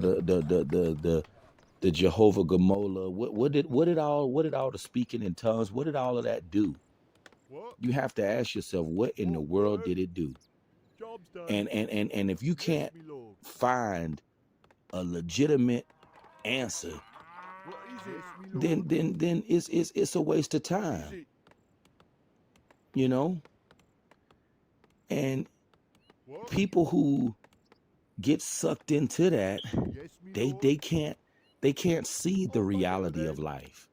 the Jehovah Gamola. What did all the speaking in tongues? What did all of that do? You have to ask yourself, what in the world did it do? And if you can't find a legitimate answer, then it's a waste of time, you know. And people who get sucked into that, they can't see the reality of life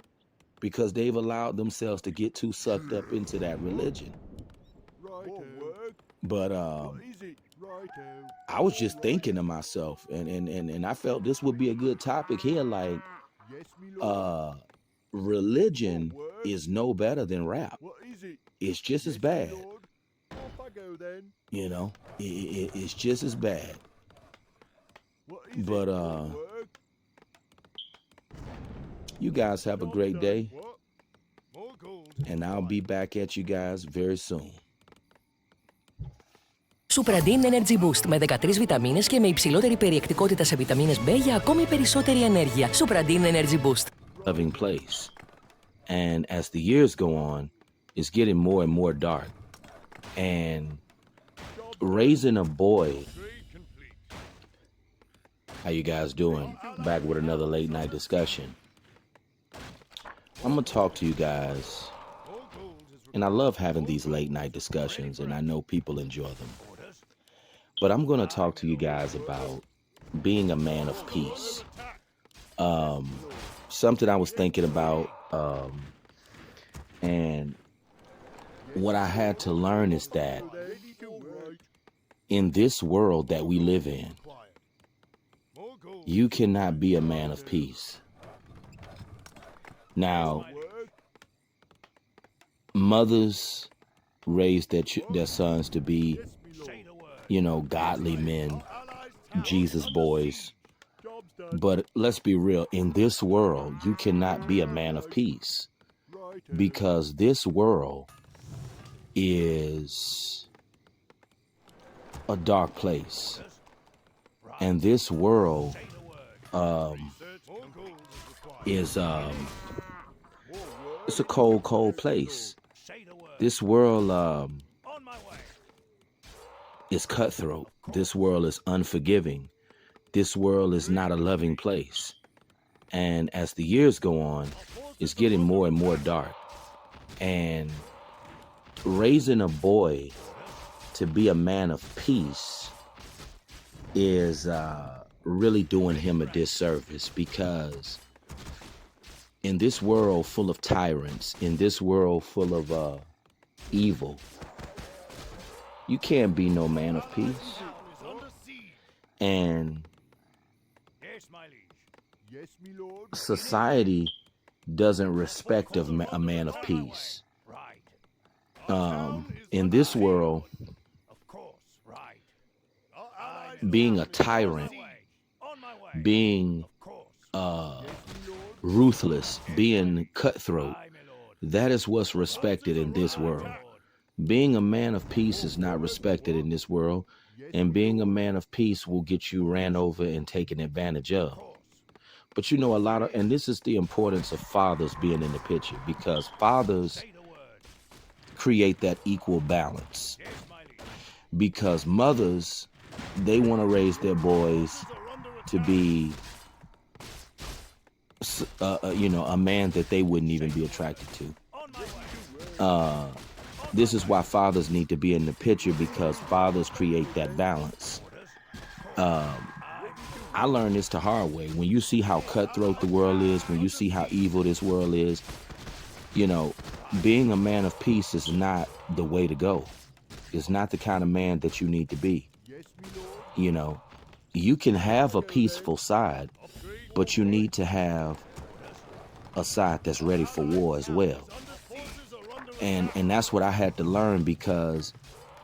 because they've allowed themselves to get too sucked up into that religion. But I was just thinking to myself, and I felt this would be a good topic here. Like, religion is no better than rap. It's just as bad. You know, it's just as bad. But you guys have a great day, and I'll be back at you guys very soon. Supradin Energy Boost με 13 βιταμίνες και με υψηλότερη περιεκτικότητα σε βιταμίνες B για ακόμη περισσότερη ενέργεια. Supradin Energy Boost. Loving place. And as the years go on, it's getting more and more dark. And raising a boy. How you guys doing? Back with another late night discussion. I'm gonna talk to you guys, and I love having these late night discussions, and I know people enjoy them. But I'm gonna talk to you guys about being a man of peace. Something I was thinking about, and what I had to learn is that in this world that we live in, you cannot be a man of peace. Now, mothers raise their sons to be, you know, godly men, Jesus boys. But let's be real, in this world, you cannot be a man of peace because this world is a dark place. And this world is it's a cold place. This world is cutthroat. This world is unforgiving. This world is not a loving place. And as the years go on, it's getting more and more dark. And raising a boy to be a man of peace is really doing him a disservice, because in this world full of tyrants, in this world full of evil, you can't be no man of peace. And society doesn't respect a man of peace. In this world, being a tyrant, being ruthless, being cutthroat, that is what's respected in this world. Being a man of peace is not respected in this world, and being a man of peace will get you ran over and taken advantage of. But you know, and this is the importance of fathers being in the picture, because fathers create that equal balance. Because mothers, they want to raise their boys to be, you know, a man that they wouldn't even be attracted to. This is why fathers need to be in the picture, because fathers create that balance. I learned this the hard way. When you see how cutthroat the world is, when you see how evil this world is, you know, being a man of peace is not the way to go. It's not the kind of man that you need to be. You know, you can have a peaceful side, but you need to have a side that's ready for war as well. And that's what I had to learn, because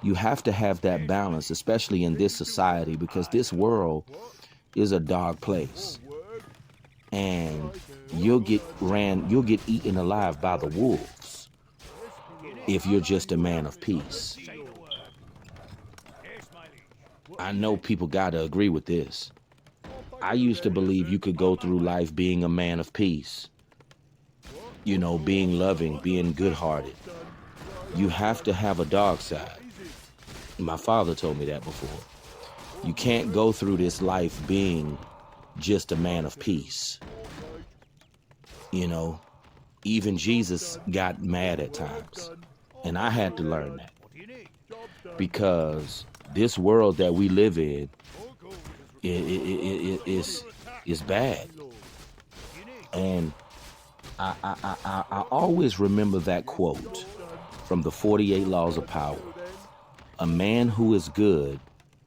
you have to have that balance, especially in this society, because this world is a dark place. And you'll get eaten alive by the wolves if you're just a man of peace. I know people got to agree with this. I used to believe you could go through life being a man of peace, you know, being loving, being good-hearted. You have to have a dark side. My father told me that before. You can't go through this life being just a man of peace. You know, even Jesus got mad at times. And I had to learn that. Because this world that we live in is bad. And I always remember that quote from the 48 Laws of Power. A man who is good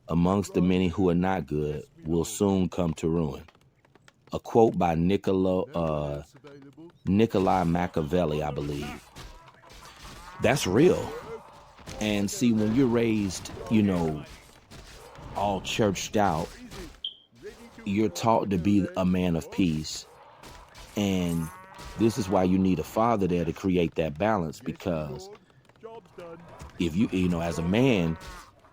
amongst the many who are not good will soon come to ruin. A quote by Niccolo Machiavelli, I believe. That's real. And see, when you're raised, you know, all churched out, you're taught to be a man of peace. And this is why you need a father there to create that balance, because if you know, as a man,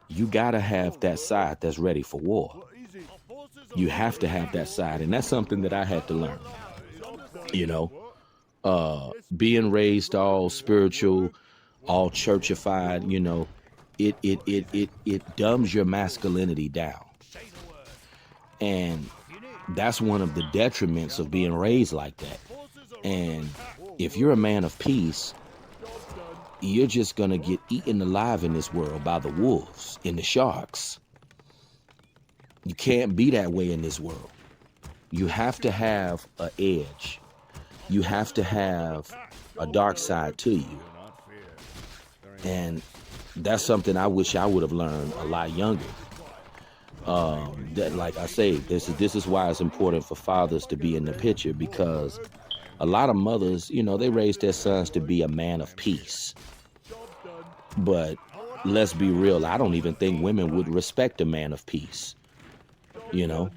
you gotta have that side that's ready for war. You have to have that side, and that's something that I had to learn. You know, being raised all spiritual, all churchified, you know, it dumbs your masculinity down. And that's one of the detriments of being raised like that. And if you're a man of peace, you're just gonna get eaten alive in this world by the wolves and the sharks. You can't be that way in this world. You have to have an edge. You have to have a dark side to you. And that's something I wish I would have learned a lot younger. That, like I say, this is why it's important for fathers to be in the picture, because a lot of mothers, you know, they raise their sons to be a man of peace. But let's be real, I don't even think women would respect a man of peace. You know,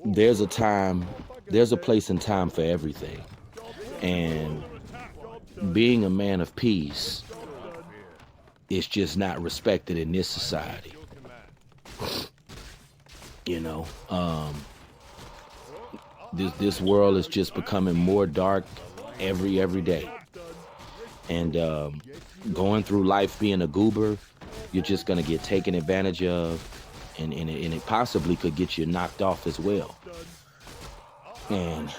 there's a place and time for everything. And being a man of peace is just not respected in this society. You know, this world is just becoming more dark every day. And going through life being a goober, you're just gonna get taken advantage of, and it possibly could get you knocked off as well. And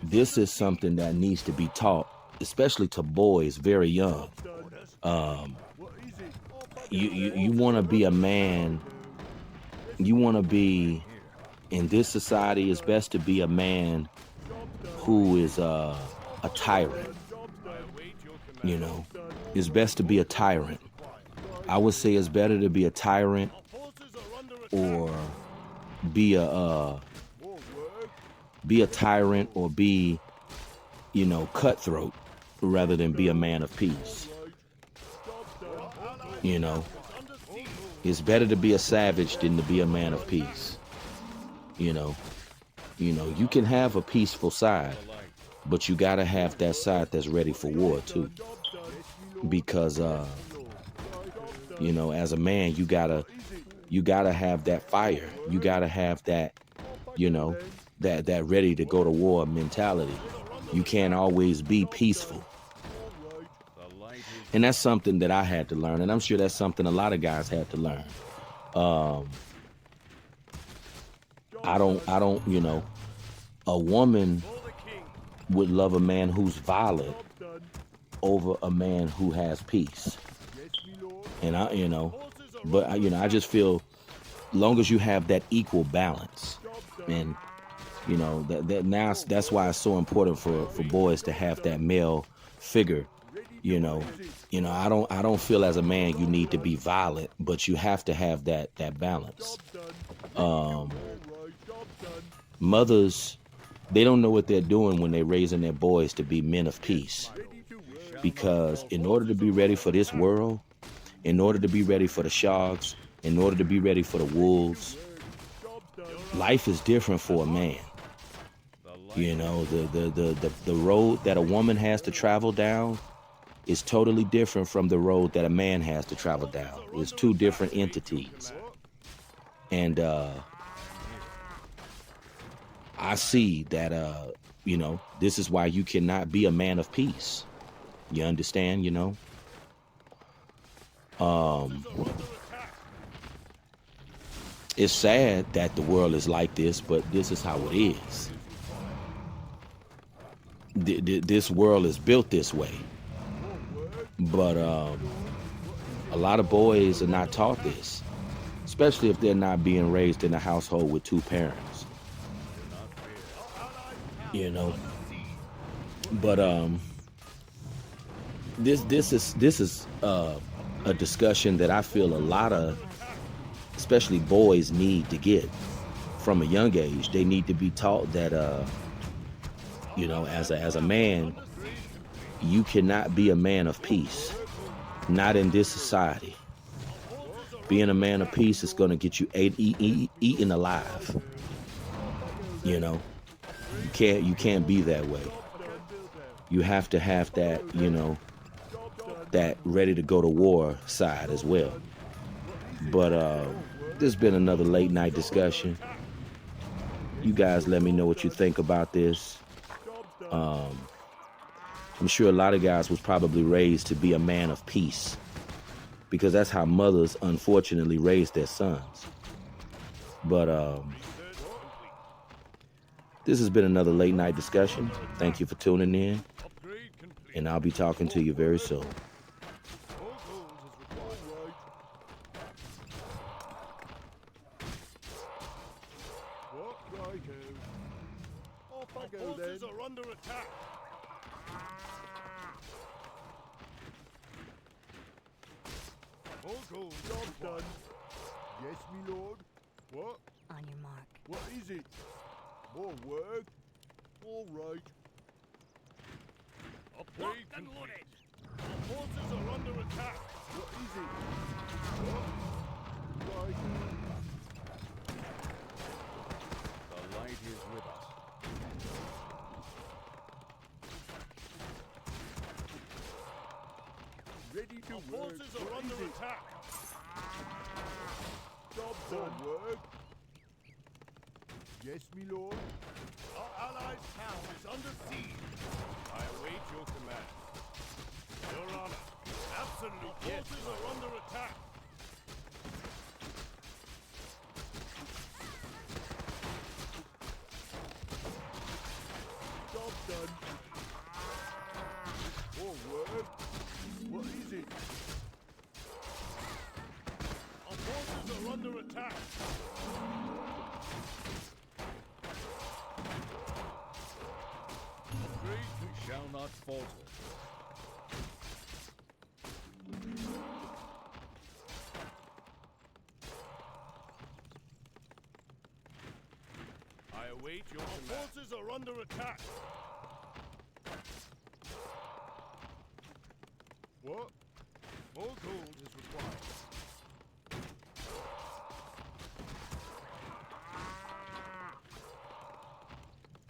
this is something that needs to be taught, especially to boys very young. You want to be a man. You want to be, in this society, it's best to be a man who is a tyrant. You know, it's best to be a tyrant. I would say it's better to be a tyrant or be a tyrant or be, you know, cutthroat, rather than be a man of peace. You know, it's better to be a savage than to be a man of peace. You know, you can have a peaceful side, but you gotta have that side that's ready for war too. Because you know, as a man, you gotta have that fire. You gotta have that, you know, that ready to go to war mentality. You can't always be peaceful. And that's something that I had to learn, and I'm sure that's something a lot of guys had to learn. I don't, you know, a woman would love a man who's violent over a man who has peace. And I just feel, long as you have that equal balance, and you know that now that's why it's so important for boys to have that male figure. You know, I don't feel as a man you need to be violent, but you have to have that balance. Mothers, they don't know what they're doing when they're raising their boys to be men of peace, because in order to be ready for this world, in order to be ready for the sharks, in order to be ready for the wolves, life is different for a man. You know, the road that a woman has to travel down is totally different from the road that a man has to travel down. It's two different entities. And I see that, this is why you cannot be a man of peace. You understand, It's sad that the world is like this, but this is how it is. This world is built this way. But a lot of boys are not taught this, especially if they're not being raised in a household with two parents. But this is a discussion that I feel a lot of, especially boys, need to get from a young age. They need to be taught that as a man, you cannot be a man of peace. Not in this society. Being a man of peace is going to get you eaten alive. You can't be that way. You have to have that, that ready to go to war side as well. But there's been another late night discussion. You guys let me know what you think about this. I'm sure a lot of guys was probably raised to be a man of peace, because that's how mothers unfortunately raise their sons. But this has been another late night discussion. Thank you for tuning in, and I'll be talking to you very soon. Forces are under attack. All gold, job done. Yes, me lord. What? On your mark. What is it? More work? All right. Upgrade complete. Our forces are under attack. What is it? What? Right. The light is with us. Ready to work. Forces are under attack. Job done. Work. Yes, me lord. Our allies' town is under siege. I await your command. Your honor. Absolute forces are under attack. Job done. Forward. What is it? Our forces are under attack. Upgrade. We shall not falter. I await your command. Our forces are under attack. What? More gold is required.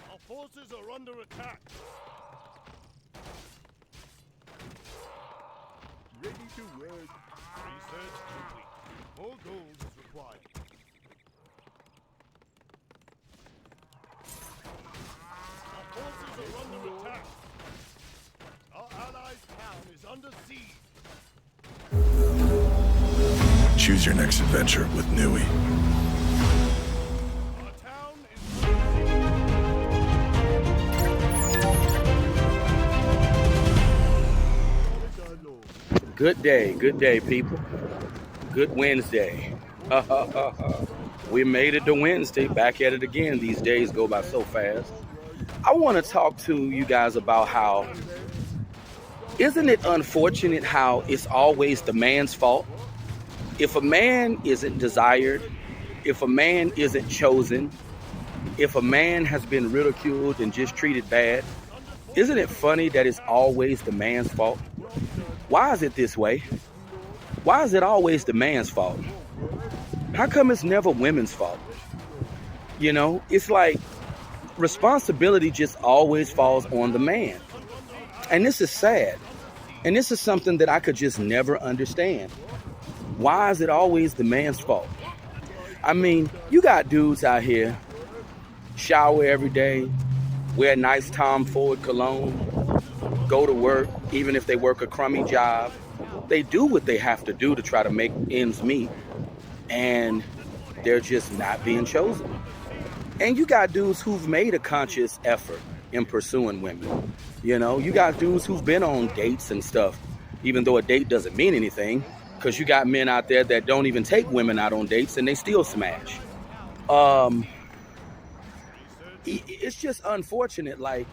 Our forces are under attack. Ready to work. Research complete. More gold is required. Our forces are under attack. Our allies' town is under siege. Choose your next adventure with Nui. Our town is under siege. Good day, people. Good Wednesday. We made it to Wednesday. Back at it again. These days go by so fast. I want to talk to you guys about how, isn't it unfortunate how it's always the man's fault? If a man isn't desired, if a man isn't chosen, if a man has been ridiculed and just treated bad, isn't it funny that it's always the man's fault? Why is it this way? Why is it always the man's fault? How come it's never women's fault? It's like responsibility just always falls on the man. And this is sad. And this is something that I could just never understand. Why is it always the man's fault? I mean, you got dudes out here, shower every day, wear nice Tom Ford cologne, go to work, even if they work a crummy job. They do what they have to do to try to make ends meet, and they're just not being chosen. And you got dudes who've made a conscious effort in pursuing women. You know, you got dudes who've been on dates and stuff, even though a date doesn't mean anything, because you got men out there that don't even take women out on dates and they still smash. It's just unfortunate, like,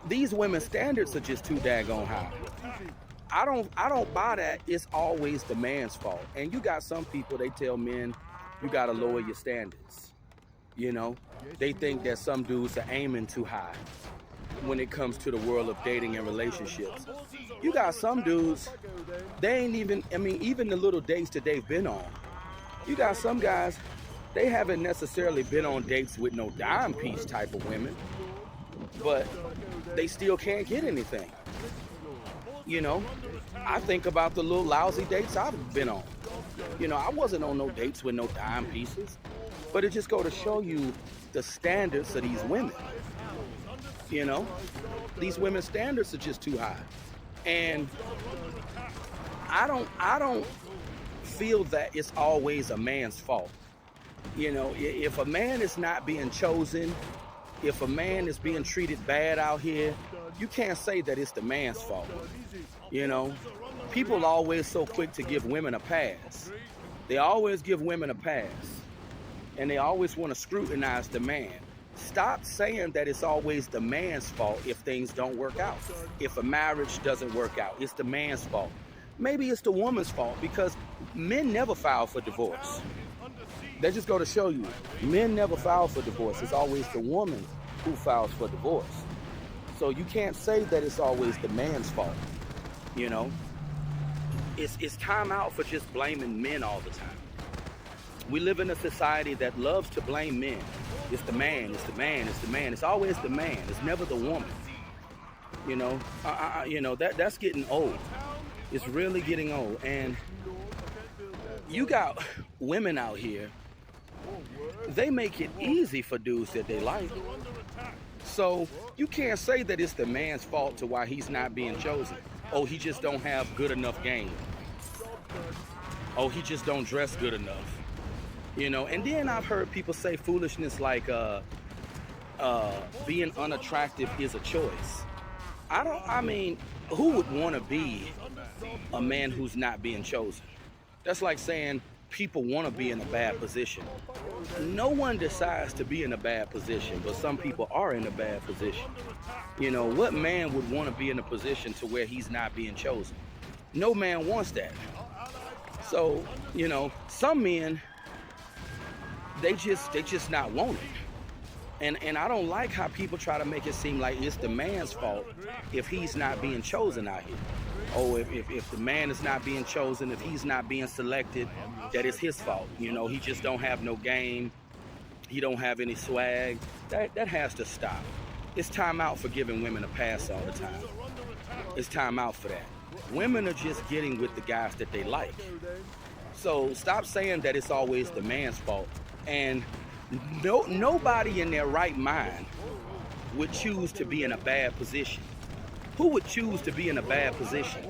these women's standards are just too daggone high. I don't buy that it's always the man's fault. And you got some people, they tell men, you gotta lower your standards. You know, they think that some dudes are aiming too high when it comes to the world of dating and relationships. You got some dudes, they ain't even, I mean, even the little dates that they've been on. You got some guys, they haven't necessarily been on dates with no dime piece type of women, but they still can't get anything. You know, I think about the little lousy dates I've been on. You know, I wasn't on no dates with no dime pieces, but it just go to show you the standards of these women. You know, these women's standards are just too high. And I don't feel that it's always a man's fault. You know, if a man is not being chosen, if a man is being treated bad out here, you can't say that it's the man's fault. You know, people are always so quick to give women a pass. They always give women a pass. And they always want to scrutinize the man. Stop saying that it's always the man's fault if things don't work out. If a marriage doesn't work out, it's the man's fault. Maybe it's the woman's fault, because men never file for divorce. That just go to show you, men never file for divorce. It's always the woman who files for divorce. So you can't say that it's always the man's fault. You know, it's time out for just blaming men all the time. We live in a society that loves to blame men. It's the man, it's the man, it's the man. It's always the man. It's never the woman. You know, that's getting old. It's really getting old. And you got women out here, they make it easy for dudes that they like. So you can't say that it's the man's fault to why he's not being chosen. Oh, he just don't have good enough game. Oh, he just don't dress good enough. You know, and then I've heard people say foolishness like being unattractive is a choice. I mean, who would want to be a man who's not being chosen? That's like saying people want to be in a bad position. No one decides to be in a bad position, but some people are in a bad position. You know, what man would want to be in a position to where he's not being chosen? No man wants that. So, you know, some men, they just not want it. And I don't like how people try to make it seem like it's the man's fault if he's not being chosen out here. Oh, if the man is not being chosen, if he's not being selected, that it's his fault. You know, he just don't have no game. He don't have any swag. That has to stop. It's time out for giving women a pass all the time. It's time out for that. Women are just getting with the guys that they like. So stop saying that it's always the man's fault. And nobody in their right mind would choose to be in a bad position. Who would choose to be in a bad position?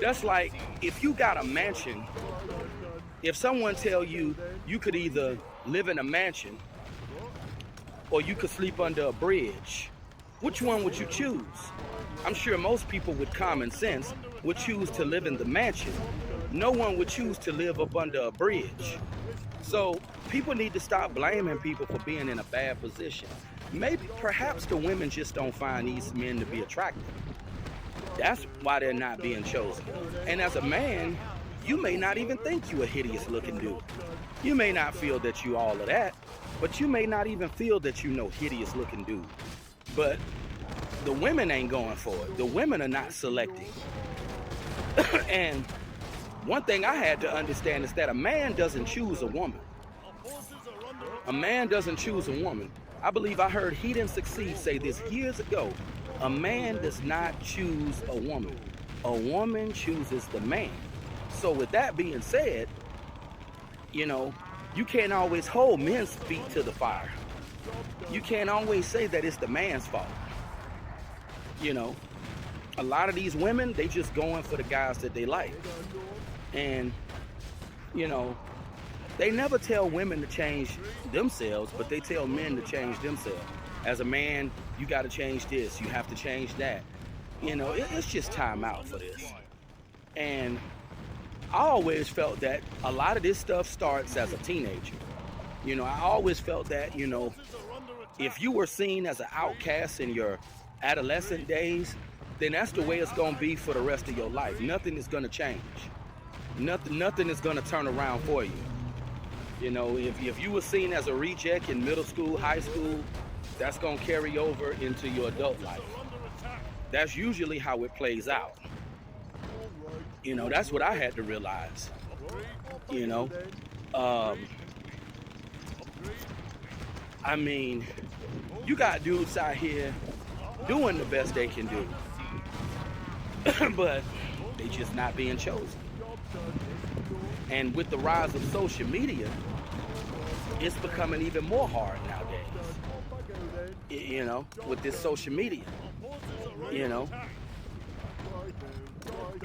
That's like if you got a mansion, if someone tell you you could either live in a mansion or you could sleep under a bridge, which one would you choose? I'm sure most people with common sense would choose to live in the mansion. No one would choose to live up under a bridge. So people need to stop blaming people for being in a bad position. Perhaps the women just don't find these men to be attractive. That's why they're not being chosen. And as a man, you may not even think you a hideous looking dude. You may not feel that you all of that, but you may not even feel that you know hideous looking dude. But the women ain't going for it. The women are not selecting. And one thing I had to understand is that a man doesn't choose a woman. A man doesn't choose a woman. I believe I heard He Didn't Succeed say this years ago. A man does not choose a woman. A woman chooses the man. So with that being said, you know, you can't always hold men's feet to the fire. You can't always say that it's the man's fault. You know, a lot of these women, they just going for the guys that they like. And, you know, they never tell women to change themselves, but they tell men to change themselves. As a man, you got to change this. You have to change that. You know, it's just time out for this. And I always felt that a lot of this stuff starts as a teenager. You know, I always felt that, you know, if you were seen as an outcast in your adolescent days, then that's the way it's going to be for the rest of your life. Nothing is going to change. Nothing is going to turn around for you. You know, if you were seen as a reject in middle school, high school, that's going to carry over into your adult life. That's usually how it plays out. You know, that's what I had to realize. You know, I mean, you got dudes out here doing the best they can do, but they just not being chosen. And with the rise of social media, it's becoming even more hard nowadays. You know, with this social media, you know,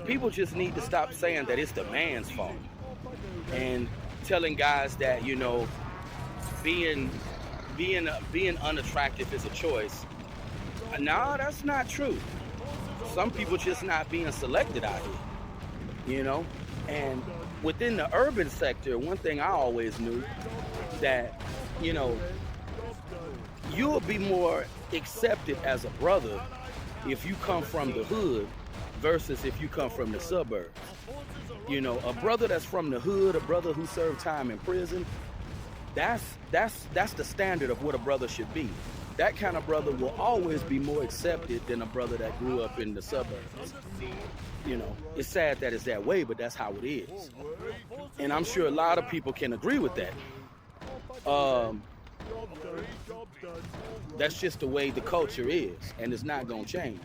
people just need to stop saying that it's the man's fault and telling guys that, you know, being unattractive is a choice. No, that's not true. Some people just not being selected out here, you know. And within the urban sector, one thing I always knew that, you know, you'll be more accepted as a brother if you come from the hood versus if you come from the suburbs. You know, a brother that's from the hood, a brother who served time in prison, that's the standard of what a brother should be. That kind of brother will always be more accepted than a brother that grew up in the suburbs. You know, it's sad that it's that way, but that's how it is. And I'm sure a lot of people can agree with that. That's just the way the culture is, and it's not going to change.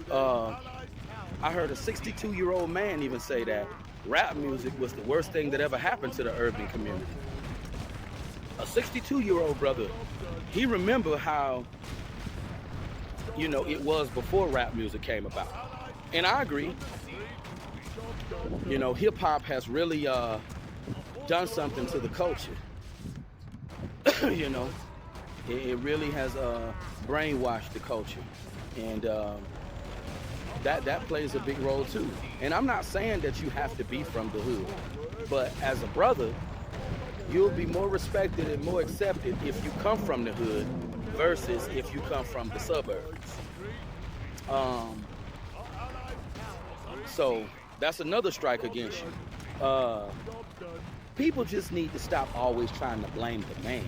I heard a 62-year-old man even say that rap music was the worst thing that ever happened to the urban community. A 62-year-old brother, he remembered how, you know, it was before rap music came about. And I agree. You know, hip-hop has really done something to the culture. You know, it really has brainwashed the culture. And that plays a big role too. And I'm not saying that you have to be from the hood, but as a brother, you'll be more respected and more accepted if you come from the hood versus if you come from the suburbs. So that's another strike against you. People just need to stop always trying to blame the man.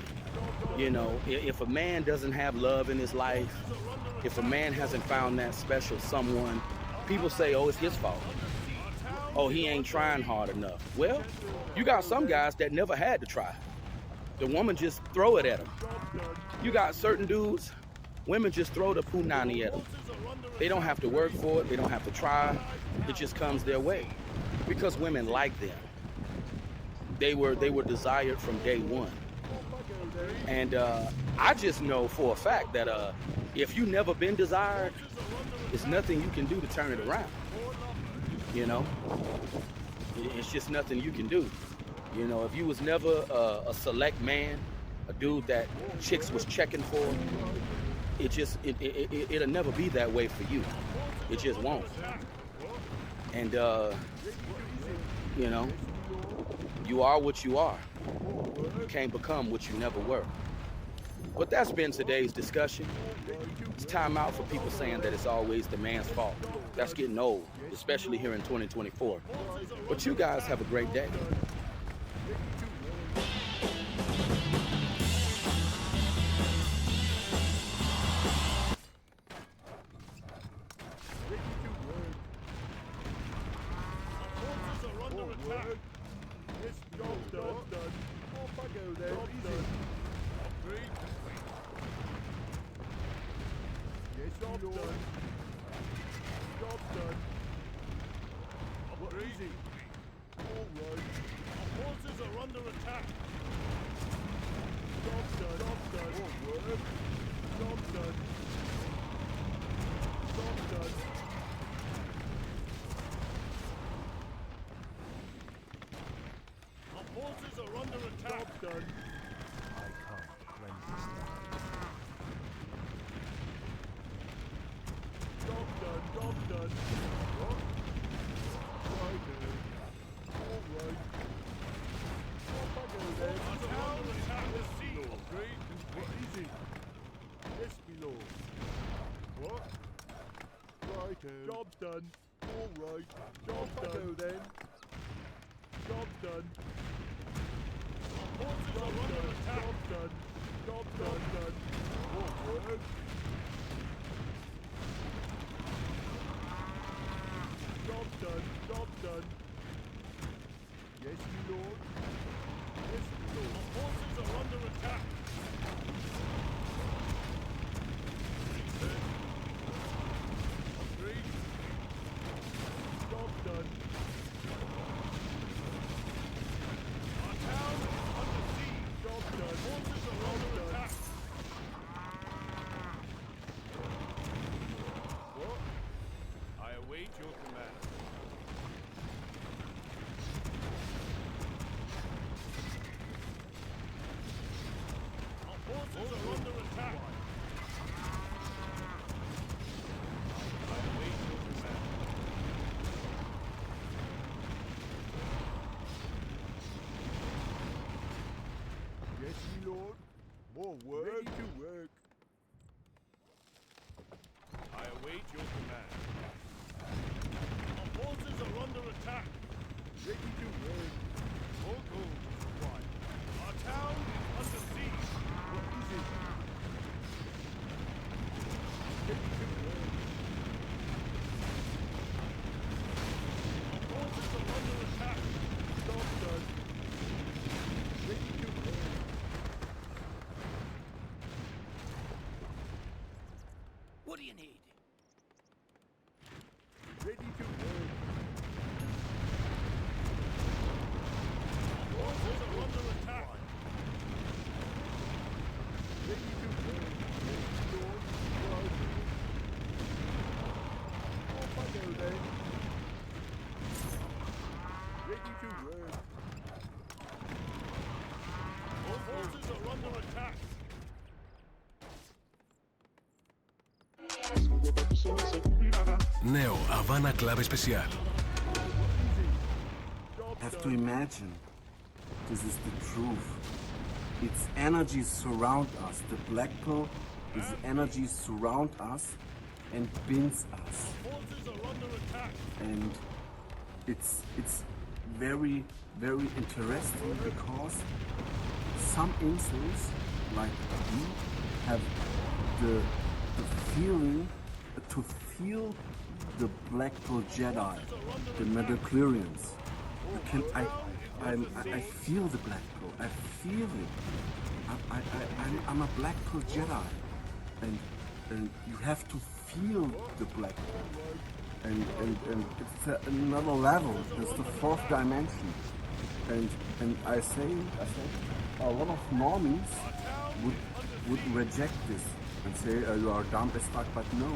You know, if a man doesn't have love in his life, if a man hasn't found that special someone, people say, oh, it's his fault. Oh, he ain't trying hard enough. Well, you got some guys that never had to try. The woman just throw it at them. You got certain dudes, women just throw the punani at them. They don't have to work for it. They don't have to try. It just comes their way because women like them. They were desired from day one. And I just know for a fact that if you never been desired, there's nothing you can do to turn it around. You know, it's just nothing you can do. You know, if you was never a select man, a dude that chicks was checking for, it'll never be that way for you. It just won't. And you know, you are what you are. You can't become what you never were. But that's been today's discussion. It's time out for people saying that it's always the man's fault. That's getting old, especially here in 2024. But you guys have a great day. Job done. Job done. Easy. right. Our forces are under attack. Job done. Job done. More work. Job done. Job done. Our forces are under attack. Job done. I can't cleanse this land. Job done. Job done. What? Right there. All right. Off I go then. Our town is under siege. Upgrade. What is it? Yes, my lord. What? Righto. Job done. All right. Job done. I go then. Job done. Our forces are under attack. Job done. Job done. Done. More work. Job done. Job done. Yes, my lord. Yes, my lord. Our forces are under attack. Agreed. Job done. Our town is under siege. Job done. Forces are under attack. What? I await your command. Our forces are under attack. I await your command. Yes, my lord. More work. Ready to work. I await your command. Our forces are under attack. Ready to work. More gold is required. Our town is under siege. What is it? Ready to work. Our forces are under attack. Stop done. Ready to work. What do you need? Ready to work. Our forces are under attack. Ready to work. Yes, Lord. Right. Off I go then. Ready to work. Our forces are under attack. Νέο Havana Club Special. Have to imagine this is the truth. Its energies surround us. The black pearl, its energies surround us and binds us. Forces are under attack. And it's very, very interesting because some insults like we have the feeling to feel the Black Pearl Jedi, the midichlorians. I feel the Black Pearl. I feel it. I'm a Black Pearl Jedi, and you have to feel the Black Pearl. And it's another level. It's the fourth dimension. And I say a lot of normies would reject this and say you are dumb as fuck, but no.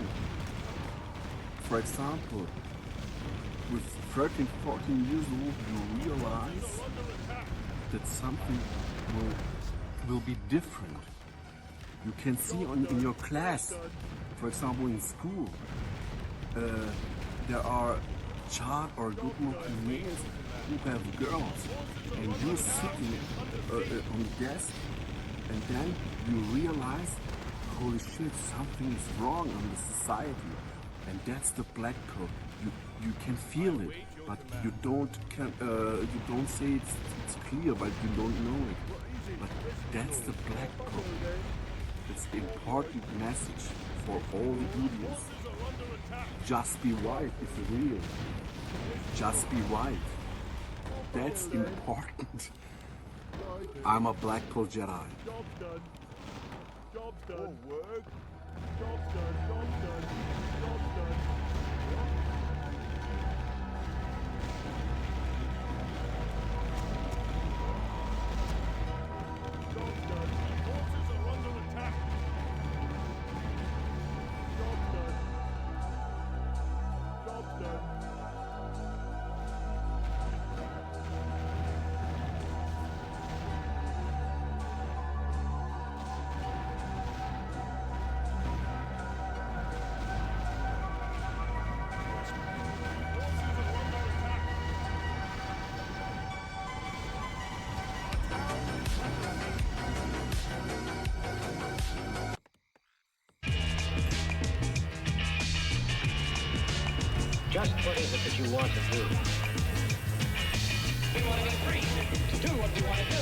For example, with 13, 14 years old, you realize that something will be different. You can see in your class, for example, in school, there are child or good looking males who have girls, and you're sitting on the desk, and then you realize, holy shit, something is wrong in the society, and that's the black pearl. You can feel it, but you don't say it's clear, but you don't know it. But that's the black pearl. It's an important message for all the idiots. Just be white is real. Just be white. That's important. I'm a Black Pearl Jedi. Job done. Job done. More work. Job done. Job done. Job done. Just what is it that you want to do? We want to get free to do what we want to do.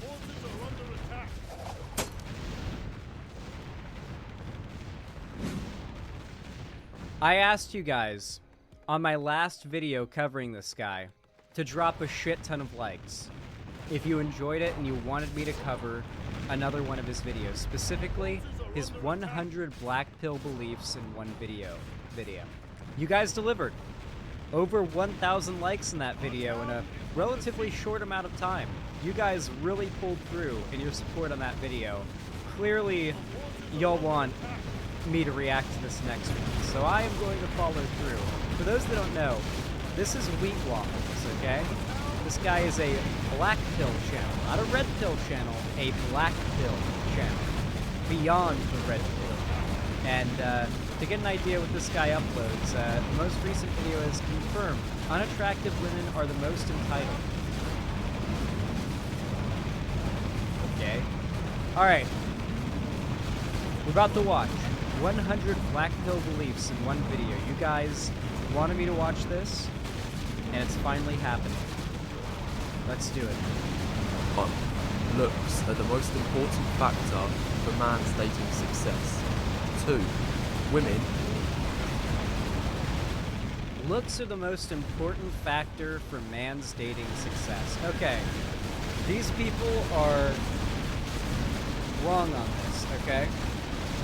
Forces are under attack. I asked you guys on my last video covering this guy to drop a shit ton of likes if you enjoyed it and you wanted me to cover another one of his videos, specifically his 100 black pill beliefs in one video. You guys delivered. Over 1,000 likes in that video in a relatively short amount of time. You guys really pulled through in your support on that video. Clearly, y'all want me to react to this next one, so I am going to follow through. For those that don't know, this is Wheat Waffles, okay? This guy is a black pill channel, not a red pill channel, a black pill channel, beyond the red pill. And to get an idea what this guy uploads, the most recent video is confirmed. Unattractive women are the most entitled. Okay. Alright. We're about to watch 100 black pill beliefs in one video. You guys wanted me to watch this, and it's finally happening. Let's do it. 1. Looks are the most important factor for man's dating success. 2. Women. Looks are the most important factor for man's dating success. Okay. These people are wrong on this, okay?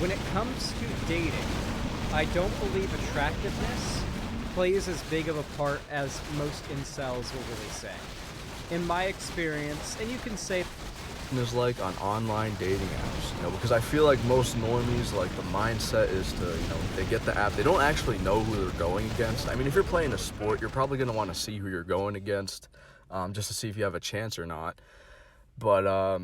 When it comes to dating, I don't believe attractiveness plays as big of a part as most incels will really say. In my experience, and you can say is like on online dating apps, you know, because I feel like most normies, like the mindset is to, you know, they get the app, they don't actually know who they're going against. I mean, if you're playing a sport, you're probably going to want to see who you're going against, just to see if you have a chance or not. But